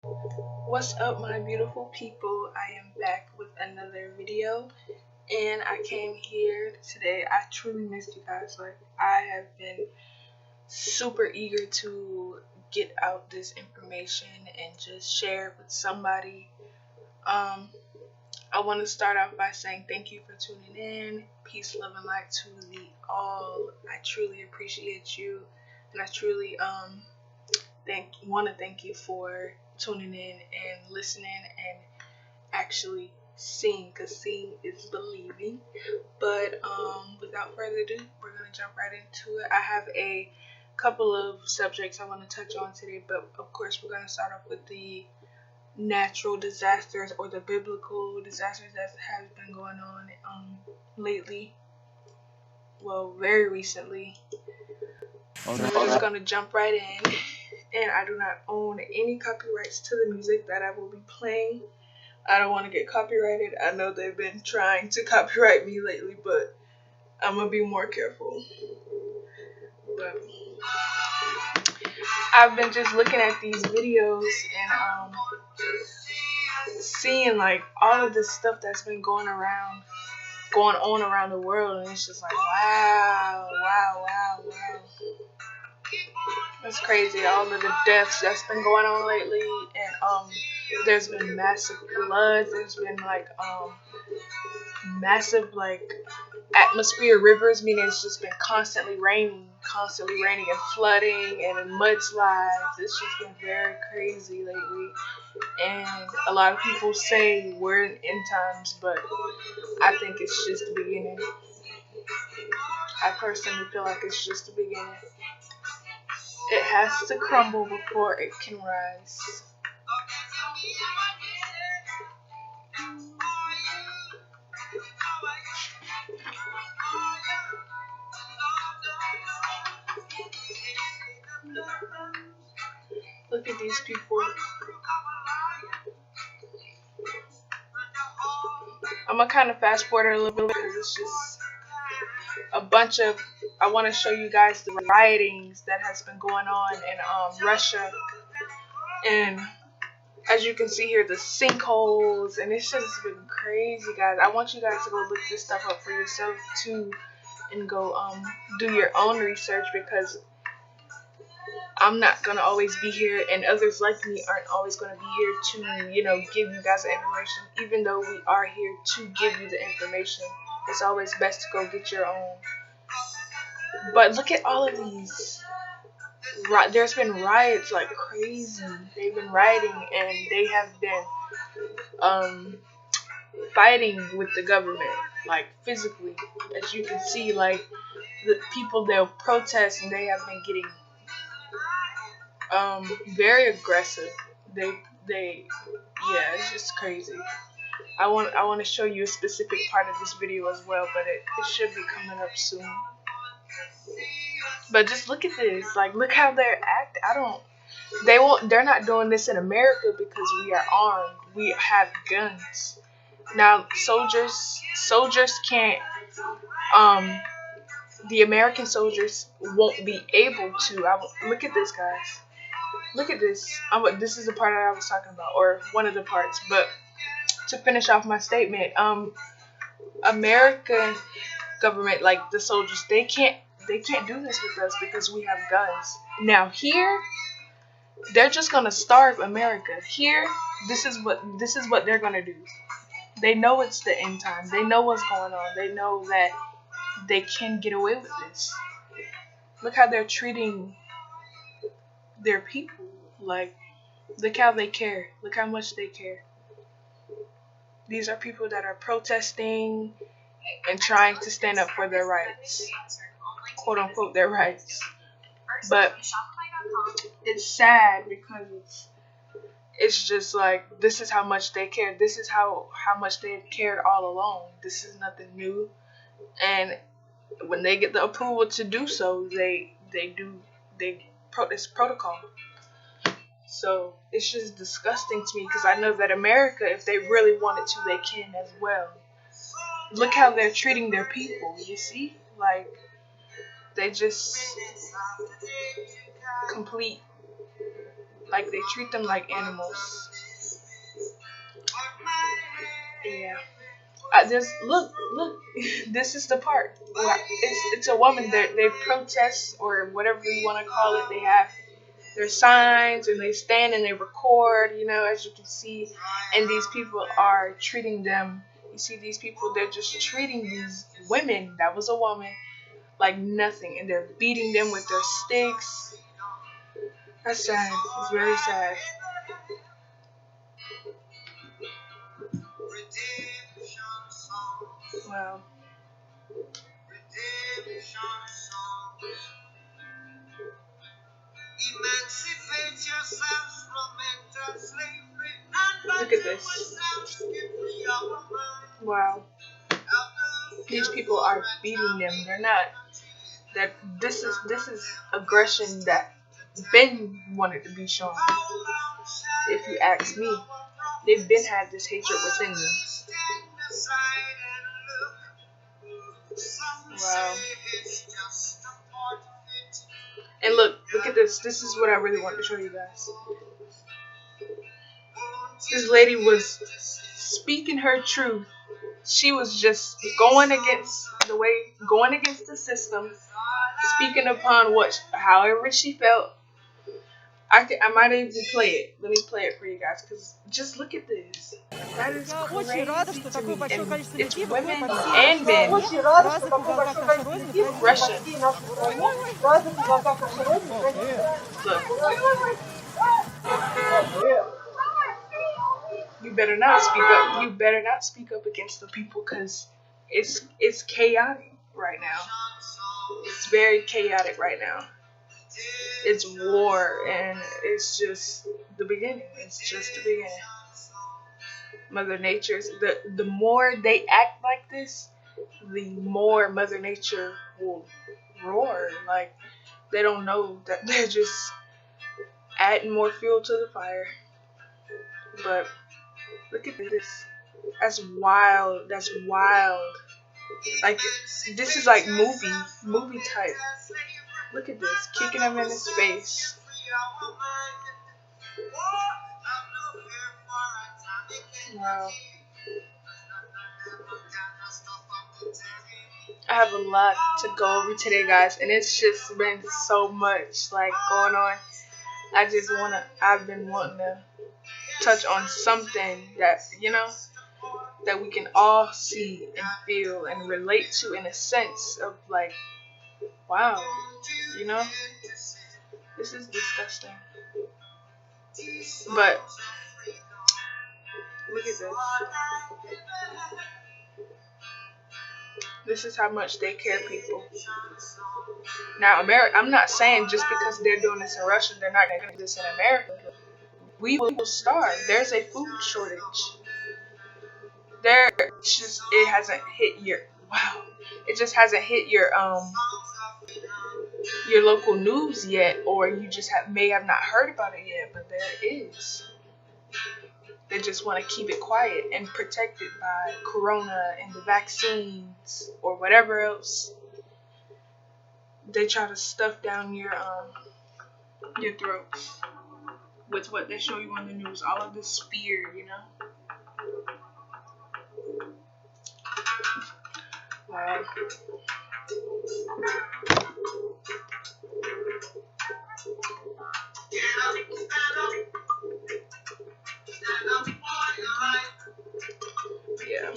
What's up, my beautiful people? I am back with another video, and I came here today. I truly missed you guys. Like, I have been super eager to get out this information and just share it with somebody. I want to start off by saying thank you for tuning in. Peace, love, and light to the all. I truly appreciate you, and I truly want to thank you for tuning in and listening and actually seeing, because seeing is believing. But without further ado, we're gonna jump right into it. I have a couple of subjects I want to touch on today, but of course we're gonna start off with the natural disasters or the biblical disasters that have been going on lately. Well, very recently. So we're just gonna jump right in. And I do not own any copyrights to the music that I will be playing. I don't want to get copyrighted. I know they've been trying to copyright me lately, but I'm gonna be more careful. But I've been just looking at these videos and seeing like all of this stuff that's been going on around the world, and it's just like wow. That's crazy. All of the deaths that's been going on lately, and there's been massive floods. There's been like massive like atmosphere rivers, meaning it's just been constantly raining and flooding and mudslides. It's just been very crazy lately, and a lot of people say we're in end times, but I think it's just the beginning. I personally feel like it's just the beginning. It has to crumble before it can rise. Look at these people. I'm gonna kind of fast forward a little bit because it's just a bunch of. I want to show you guys the riotings that has been going on in Russia, and as you can see here, the sinkholes, and it's just been crazy, guys. I want you guys to go look this stuff up for yourself too, and go do your own research, because I'm not gonna always be here, and others like me aren't always gonna be here to, give you guys the information. Even though we are here to give you the information, it's always best to go get your own. But look at all of these. There's been riots like crazy. They've been rioting, and they have been fighting with the government, like physically. As you can see, like the people, they'll protest, and they have been getting very aggressive. Yeah, it's just crazy. I want to show you a specific part of this video as well, but it should be coming up soon. But just look at this. Like, look how they're acting. They're not doing this in America because we are armed. We have guns. Now, soldiers can't, the American soldiers won't be able to. Look at this, guys. Look at this. This is the part that I was talking about, or one of the parts. But to finish off my statement, American government, like the soldiers, they can't do this with us because we have guns. Now here, they're just gonna starve America. Here, this is what they're gonna do. They know it's the end time. They know what's going on. They know that they can get away with this. Look how they're treating their people. Like, look how they care. Look how much they care. These are people that are protesting and trying to stand up for their rights, quote unquote, their rights. But it's sad because it's just like, this is how much they care. This is how much they've cared all along. This is nothing new. And when they get the approval to do so, it's protocol. So it's just disgusting to me, because I know that America, if they really wanted to, they can as well. Look how they're treating their people. You see, like, they just complete Like they treat them like animals. Yeah. This look. This is the part. It's a woman. They protest or whatever you want to call it. They have their signs and they stand and they record. As you can see, and these people are treating them. You see these people. They're just treating these women. That was a woman. Like nothing, and they're beating them with their sticks. That's sad. It's very sad. Wow. Look at this. Wow. These people are beating them. They're not. That this is aggression that been wanted to be shown. If you ask me, they've been had this hatred within them. Wow. And look at this. This is what I really wanted to show you guys. This lady was speaking her truth. She was just going against the system, speaking upon however she felt. I might even play it. Let me play it for you guys, because just look at this. That is crazy to me. And it's women and men. Russia. Look. You better not speak up. You better not speak up against the people, because it's chaotic right now. It's very chaotic right now. It's war, and it's just the beginning. It's just the beginning. Mother Nature's the more they act like this, the more Mother Nature will roar. Like they don't know that they're just adding more fuel to the fire. But look at this. That's wild. That's wild. Like this is like movie type. Look at this, kicking him in his face. Wow. I have a lot to go over today, guys, and it's just been so much like going on. I've been wanting to touch on something that, that we can all see and feel and relate to, in a sense of like, wow, this is disgusting. But look at this. This is how much they care, people. Now, I'm not saying just because they're doing this in Russia, they're not going to do this in America. We will starve. There's a food shortage. It hasn't hit it just hasn't hit your local news yet, or you just may have not heard about it yet, but there is. They just want to keep it quiet and protect it by corona and the vaccines or whatever else they try to stuff down your throat with what they show you on the news. All of this fear, Wow. Yeah.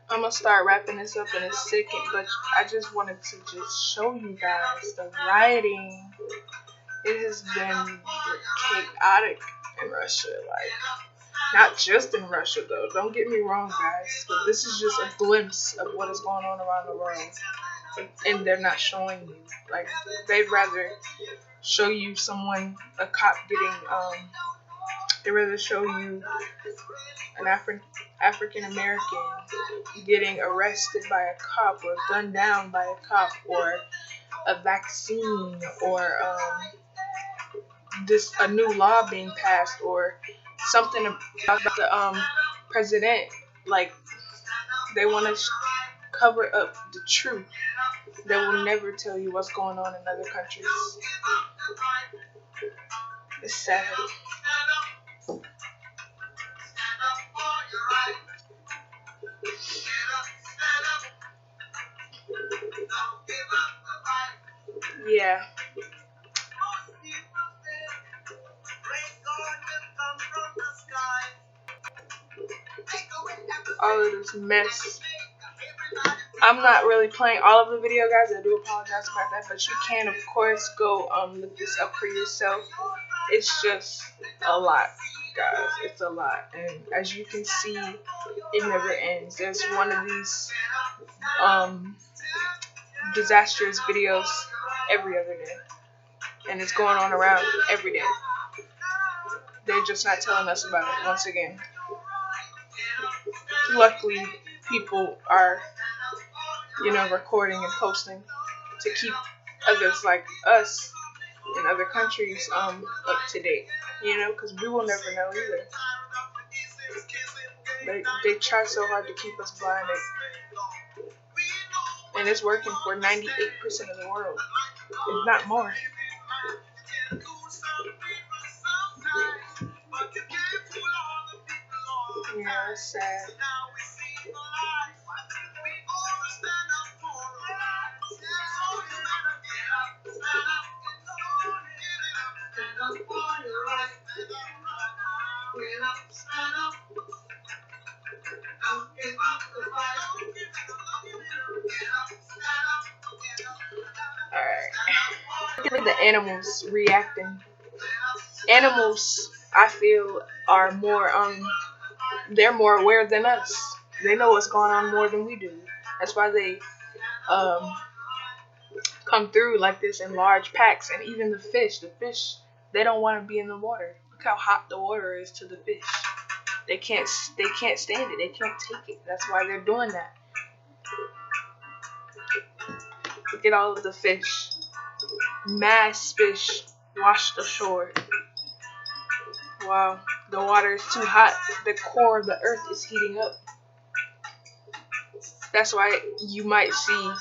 I'm gonna start wrapping this up in a second, but I just wanted to just show you guys the rioting. It has been chaotic in Russia, like not just in Russia though. Don't get me wrong, guys, but this is just a glimpse of what is going on around the world, and they're not showing you. Like they'd rather show you a cop getting they'd rather show you an African American getting arrested by a cop or gunned down by a cop, or a vaccine, or a new law being passed, or something about the president. Like they want to cover up the truth. They will never tell you what's going on in other countries. It's sad. Yeah. All of this mess. I'm not really playing all of the video, guys. I do apologize about that, but you can, of course, go look this up for yourself. It's just a lot, guys. It's a lot, and as you can see, it never ends. There's one of these disastrous videos every other day, and it's going on around every day. They're just not telling us about it once again. Luckily, people are, recording and posting to keep others like us in other countries up to date, because we will never know either. They try so hard to keep us blinded, and it's working for 98% of the world, if not more. Yeah, it's sad. Alright. Look at the animals reacting. Animals, I feel, are more they're more aware than us. They know what's going on more than we do. That's why they come through like this in large packs. And even the fish, they don't want to be in the water. Look how hot the water is to the fish. They can't stand it. They can't take it. That's why they're doing that. Look at all of the fish. Mass fish washed ashore. Wow, the water is too hot. The core of the earth is heating up. That's why you might see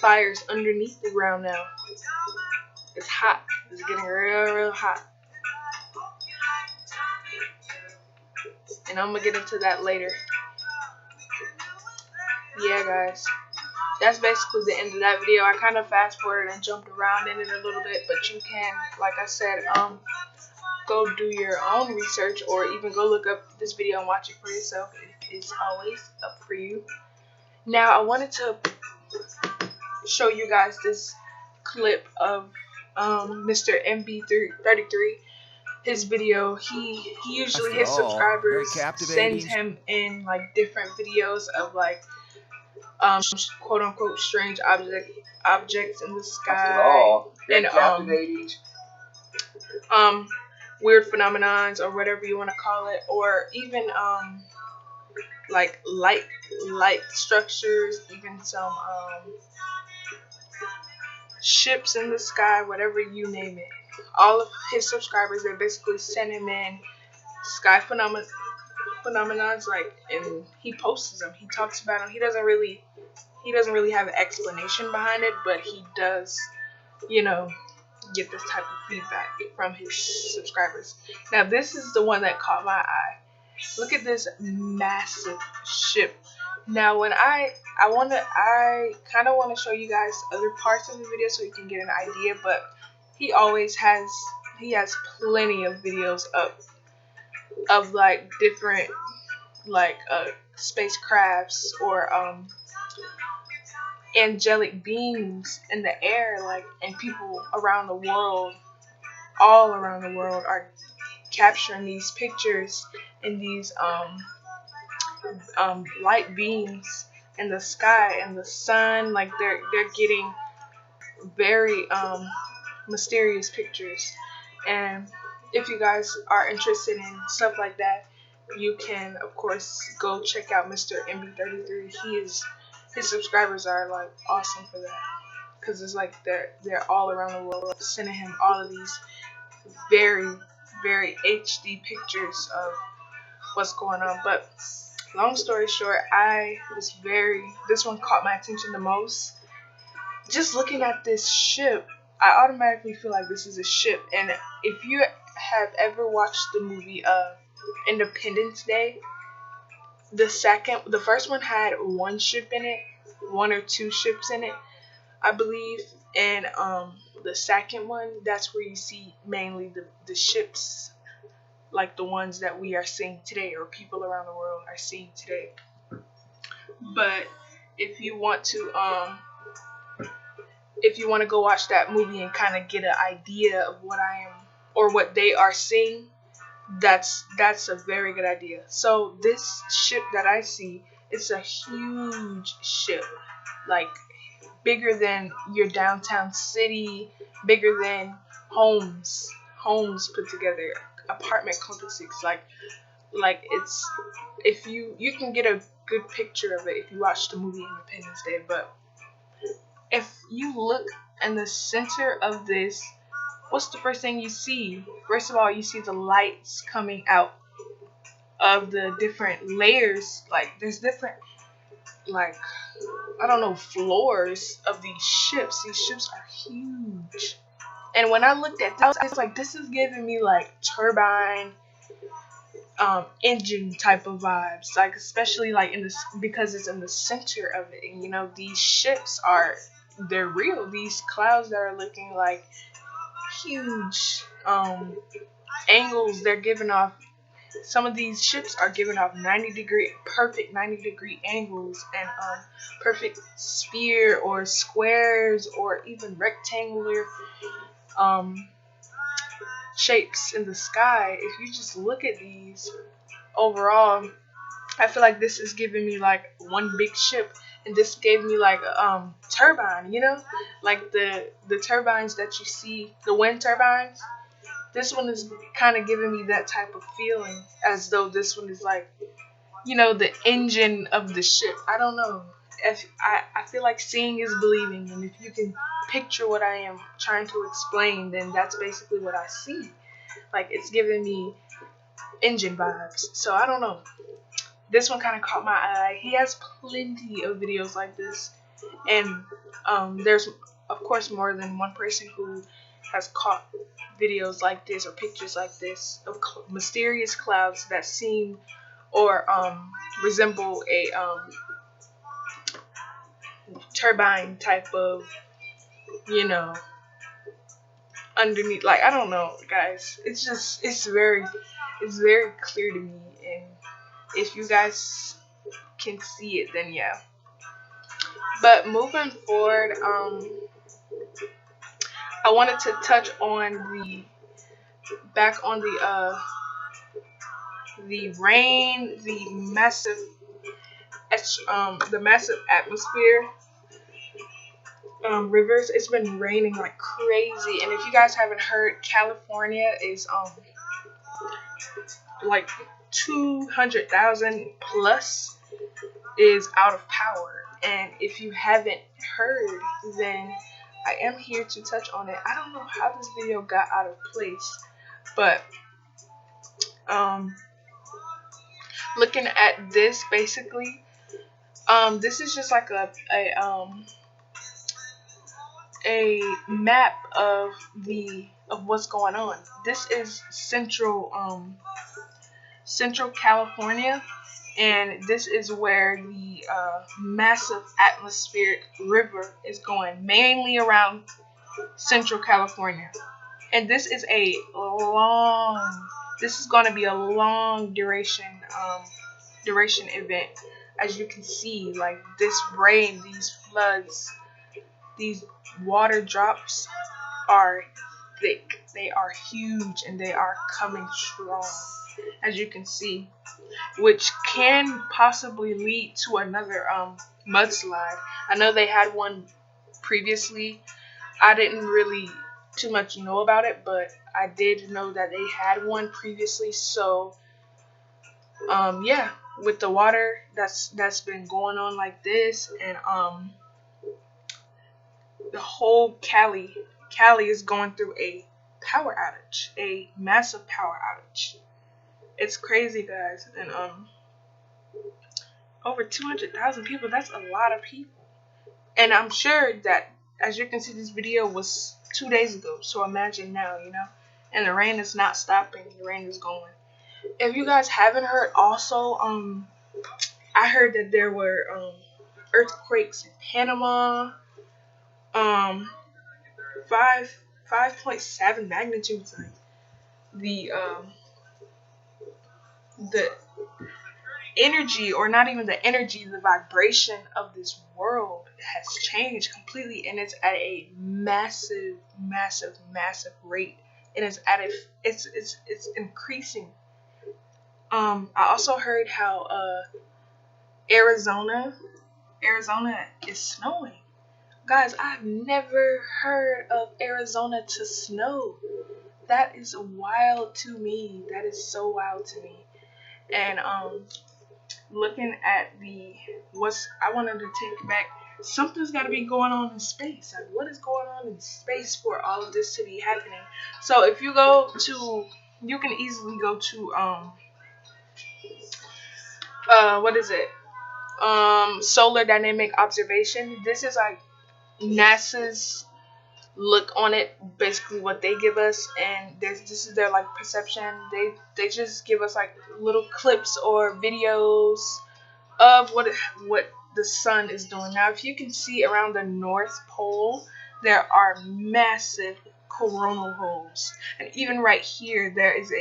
fires underneath the ground now. It's hot. It's getting real, real hot. And I'm going to get into that later. Yeah, guys. That's basically the end of that video. I kind of fast forwarded and jumped around in it a little bit. But you can, like I said, go do your own research, or even go look up this video and watch it for yourself. It's always up for you. Now, I wanted to show you guys this clip of Mr. MB33. His video. He usually, his subscribers send him in like different videos of like quote unquote strange objects in the sky, and weird phenomenons, or whatever you want to call it, or even like light structures, even some ships in the sky, whatever you name it. All of his subscribers, they basically send him in sky phenomenons, like, and he posts them. He talks about them. He doesn't really have an explanation behind it, but he does, get this type of feedback from his subscribers. Now, this is the one that caught my eye. Look at this massive ship. Now, when I kind of want to show you guys other parts of the video so you can get an idea, but he has plenty of videos up of like different like spacecrafts or angelic beings in the air, like, and people around the world, all around the world, are capturing these pictures and these light beams in the sky and the sun. Like, they're getting very mysterious pictures. And if you guys are interested in stuff like that, you can, of course, go check out Mr. MB33. His subscribers are like awesome for that, because it's like they're all around the world sending him all of these very, very HD pictures of what's going on. But long story short, this one caught my attention the most. Just looking at this ship, I automatically feel like this is a ship. And if you have ever watched the movie Independence Day, the first one had one ship in it, one or two ships in it, I believe. And the second one, that's where you see mainly the ships, like the ones that we are seeing today, or people around the world are seeing today. But if you want to go watch that movie and kind of get an idea of what I am or what they are seeing, that's a very good idea. So this ship that I see, it's a huge ship, like bigger than your downtown city, bigger than homes put together, apartment complexes. Like it's, if you can get a good picture of it if you watch the movie Independence Day. But if you look in the center of this, what's the first thing you see? First of all, you see the lights coming out of the different layers. Like there's different, like, I don't know, floors of these ships. These ships are huge. And when I looked at this, I was like, this is giving me like turbine, engine type of vibes. Like especially like in this, because it's in the center of it. And you know, these ships they're real. These clouds that are looking like huge angles, they're giving off. Some of these ships are giving off perfect 90-degree angles, and perfect sphere or squares or even rectangular shapes in the sky. If you just look at these overall, I feel like this is giving me like one big ship, and this gave me like a turbine, you know, like the turbines that you see, the wind turbines. This one is kind of giving me that type of feeling, as though this one is like, you know, the engine of the ship. I don't know. If I feel like seeing is believing, and if you can picture what I am trying to explain, then that's basically what I see. Like it's giving me engine vibes. So I don't know. This one kind of caught my eye. He has plenty of videos like this, and there's of course more than one person who has caught videos like this or pictures like this of mysterious clouds that seem or resemble a turbine type of, you know, underneath. Like I don't know, guys. It's very clear to me, and if you guys can see it, then yeah. But moving forward, I wanted to touch on the rain, the massive atmosphere, rivers. It's been raining like crazy, and if you guys haven't heard, California is like 200,000 plus is out of power. And if you haven't heard, then I am here to touch on it. I don't know how this video got out of place, but looking at this, basically, this is just like a map of what's going on. This is Central California, and this is where the massive atmospheric river is going, mainly around Central California. And this is going to be a long duration event. As you can see, like this rain, these floods, these water drops are thick. They are huge, and they are coming strong, as you can see, which can possibly lead to another mudslide. I know they had one previously. I didn't really too much know about it, but I did know that they had one previously. So yeah, with the water that's been going on like this, and the whole Cali is going through a power outage, a massive power outage. It's crazy, guys. And over 200,000 people, that's a lot of people. And I'm sure that as you can see, this video was 2 days ago. So imagine now, you know, and the rain is not stopping. The rain is going. If you guys haven't heard, also, I heard that there were earthquakes in Panama. 5.7 magnitudes. Like the energy, or not even the energy, the vibration of this world has changed completely, and it's at a massive rate, and it's increasing. I also heard how Arizona is snowing. Guys, I've never heard of Arizona to snow. That is wild to me. That is so wild to me. And looking at I wanted to take back, something's got to be going on in space. Like, what is going on in space for all of this to be happening? So if you you can easily go to what is it? Solar Dynamic Observation. This is like NASA's look on it, basically what they give us, and this is their like perception. They just give us like little clips or videos of what the sun is doing. Now, if you can see around the North Pole, there are massive coronal holes, and even right here there is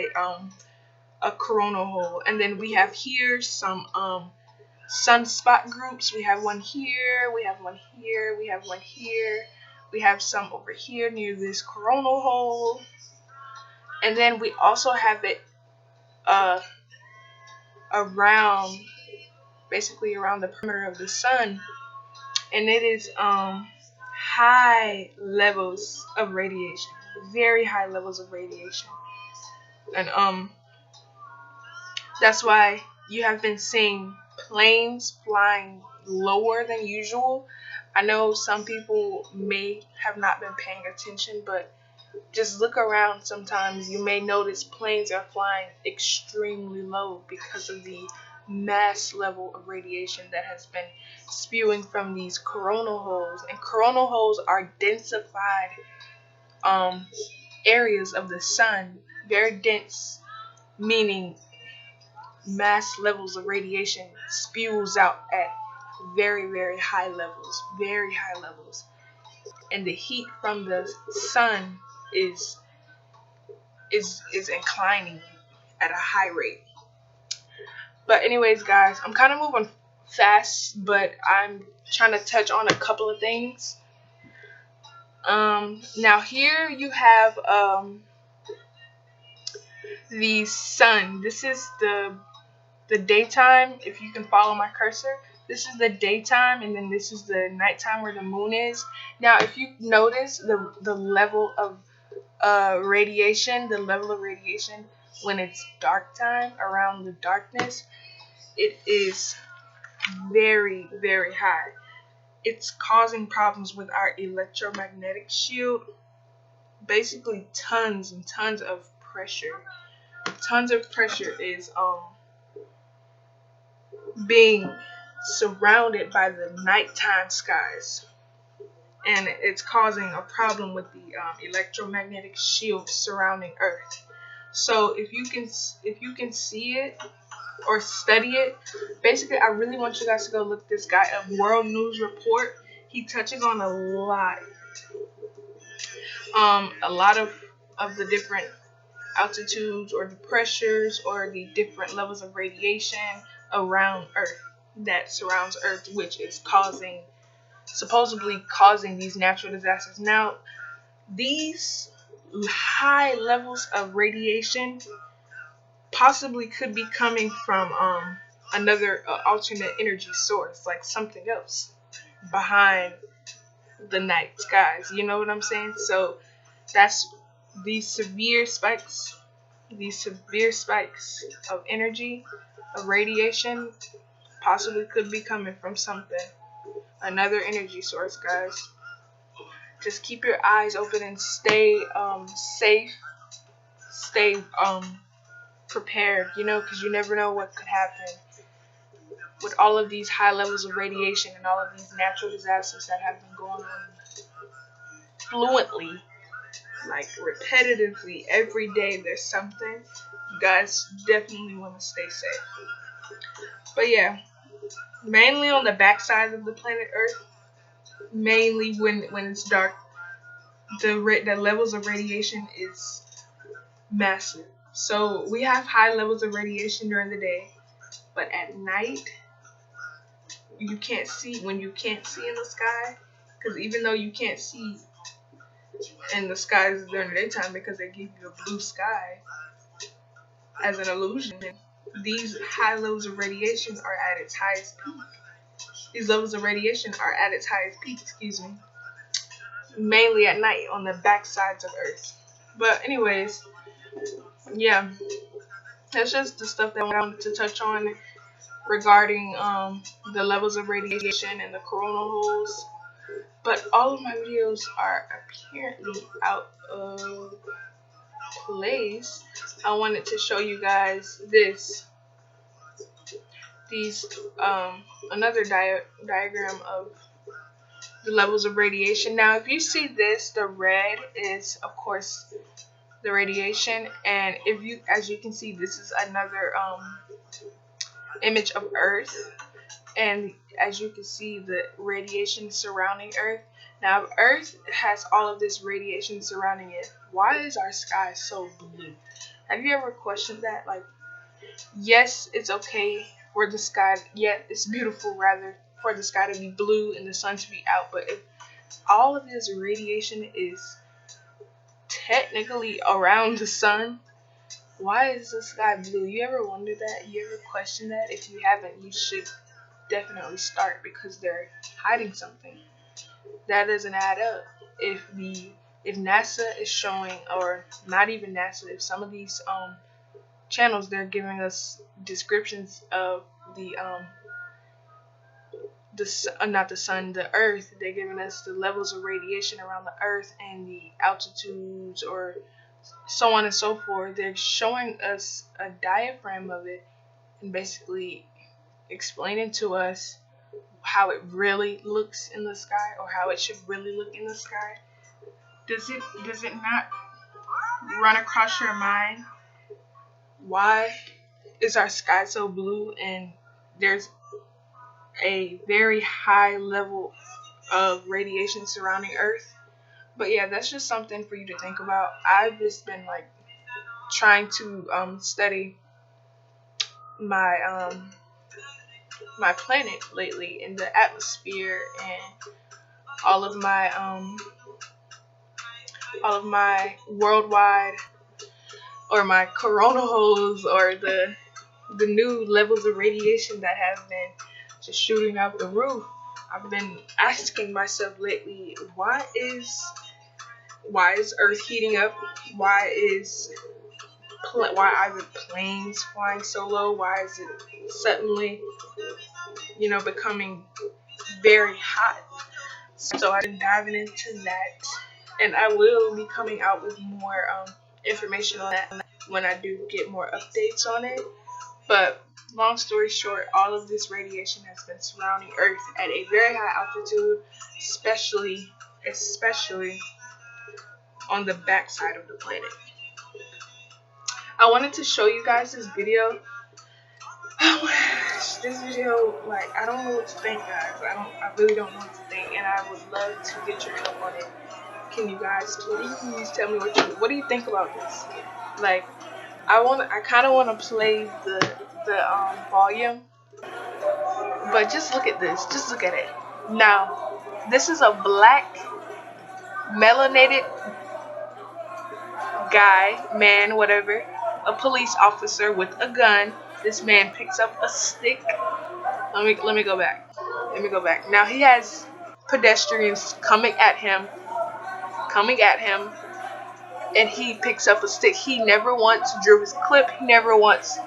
a coronal hole, and then we have here some sunspot groups. We have one here, we have one here, we have one here, we have some over here near this coronal hole, and then we also have it around, basically around the perimeter of the sun, and it is high levels of radiation, very high levels of radiation, and that's why you have been seeing planes flying lower than usual. I know some people may have not been paying attention, but just look around sometimes. You may notice planes are flying extremely low because of the mass level of radiation that has been spewing from these coronal holes. And coronal holes are densified areas of the sun, very dense, meaning mass levels of radiation spews out at very high levels, and the heat from the sun is inclining at a high rate. But anyways, guys, I'm kind of moving fast, but I'm trying to touch on a couple of things. Now here you have the sun. This is the daytime. If you can follow my cursor, this is the daytime, and then this is the nighttime where the moon is. Now, if you notice the level of radiation, when it's dark time, around the darkness, it is very high. It's causing problems with our electromagnetic shield. Basically, tons and tons of pressure. Tons of pressure is being surrounded by the nighttime skies, and it's causing a problem with the electromagnetic shield surrounding Earth. So if you can see it or study it, basically, I really want you guys to go look this guy up, World News Report. He touches on a lot of the different altitudes or the pressures or the different levels of radiation around Earth that surrounds Earth, which is supposedly causing these natural disasters. Now, these high levels of radiation possibly could be coming from another alternate energy source, like something else behind the night skies. You know what I'm saying? So that's these severe spikes of energy, of radiation, possibly could be coming from another energy source, guys. Just keep your eyes open and stay safe, stay prepared, because you never know what could happen with all of these high levels of radiation and all of these natural disasters that have been going on fluently, like repetitively every day there's something, you guys definitely want to stay safe. But yeah, mainly on the backside of the planet Earth, mainly when it's dark, the levels of radiation is massive. So we have high levels of radiation during the day, but at night you can't see, when you can't see in the sky, because even though you can't see in the skies during the daytime because they give you a blue sky as an illusion, these high levels of radiation are at its highest peak. These levels of radiation are at its highest peak, mainly at night on the backsides of Earth. But anyways, yeah, that's just the stuff that I wanted to touch on regarding the levels of radiation and the coronal holes. But all of my videos are apparently out of place. I wanted to show you guys these another diagram of the levels of radiation. Now if you see this, the red is of course the radiation, and if you, as you can see, this is another image of Earth, and as you can see the radiation surrounding Earth. Now if Earth has all of this radiation surrounding it, why is our sky so blue? Have you ever questioned that? Like, yes, it's okay for the sky, it's beautiful rather for the sky to be blue and the sun to be out, but if all of this radiation is technically around the sun, why is the sky blue? You ever wonder that? You ever question that? If you haven't, you should definitely start, because they're hiding something. That doesn't add up. If NASA is showing, or not even NASA, if some of these channels, they're giving us descriptions of not the sun, the Earth, they're giving us the levels of radiation around the Earth and the altitudes, or so on and so forth. They're showing us a diagram of it and basically explaining to us how it really looks in the sky, or how it should really look in the sky. Does it not run across your mind, why is our sky so blue and there's a very high level of radiation surrounding Earth? But yeah, that's just something for you to think about. I've just been like trying to study my my planet lately, in the atmosphere, and all of my worldwide, or my coronal holes, or the new levels of radiation that have been just shooting out the roof. I've been asking myself lately, why is Earth heating up? Why are the planes flying so low? Why is it suddenly, becoming very hot? So I've been diving into that, and I will be coming out with more information on that when I do get more updates on it. But long story short, all of this radiation has been surrounding Earth at a very high altitude, especially on the backside of the planet. I wanted to show you guys this video. This video, like, I don't know what to think, guys. I really don't know what to think, and I would love to get your help on it. Can you guys please tell me what do you think about this? Like, I kind of want to play the volume, but just look at this. Just look at it. Now, this is a black, melanated guy, man, whatever, a police officer with a gun. This man picks up a stick. Let me go back. Now he has pedestrians coming at him, and he picks up a stick. He never once drew his clip. He never once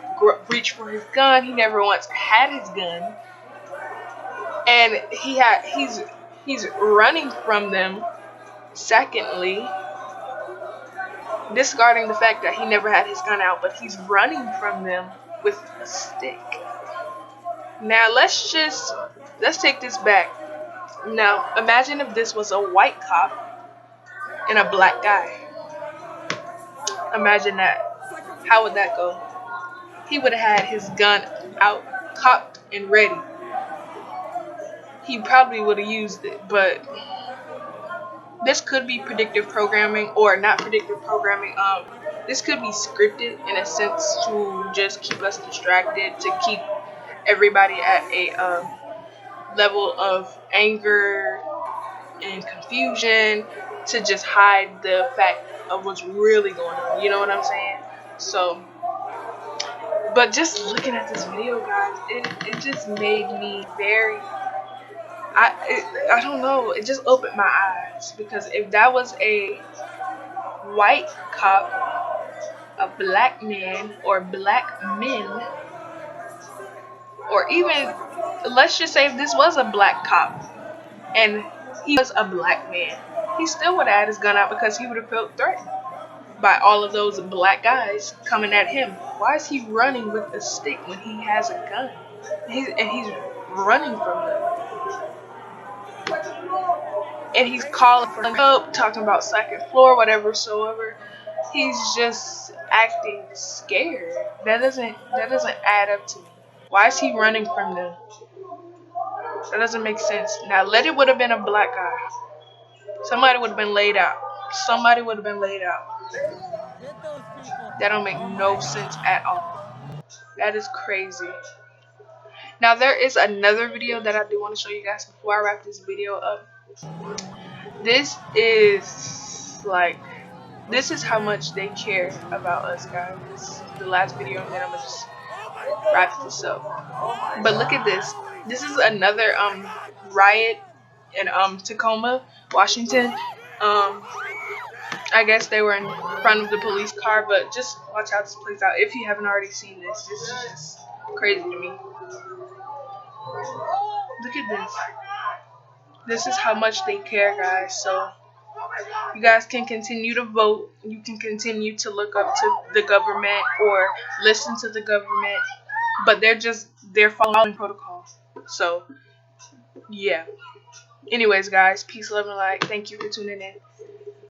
reached for his gun. He never once had his gun, and he's running from them. Secondly, discarding the fact that he never had his gun out, but he's running from them with a stick. Now let's take this back. Now imagine if this was a white cop and a black guy. Imagine that. How would that go? He would have had his gun out, cocked, and ready. He probably would have used it, but this could be predictive programming, or not predictive programming. This could be scripted in a sense to just keep us distracted, to keep everybody at a level of anger and confusion, to just hide the fact of what's really going on. You know what I'm saying? So, but just looking at this video, guys, it just made me very. I don't know. It just opened my eyes, because if that was a white cop, a black man, or black men, or even, let's just say if this was a black cop and he was a black man, he still would have had his gun out, because he would have felt threatened by all of those black guys coming at him. Why is he running with a stick when he has a gun? He's running from them. And he's calling for help, talking about second floor, whatever soever. He's just acting scared. That doesn't add up to me. Why is he running from them? That doesn't make sense. Now, let it would have been a black guy. Somebody would have been laid out. Somebody would have been laid out. That don't make no sense at all. That is crazy. Now, there is another video that I do want to show you guys before I wrap this video up. This is how much they care about us, guys. This is the last video, and then I'm gonna just wrap this up. But look at this. This is another riot in Tacoma, Washington. I guess they were in front of the police car, but just watch how this plays out. If you haven't already seen this, this is just crazy to me. Look at this. This is how much they care, guys. So you guys can continue to vote. You can continue to look up to the government or listen to the government, but they're following protocol. So yeah. Anyways, guys, peace, love, and light. Thank you for tuning in.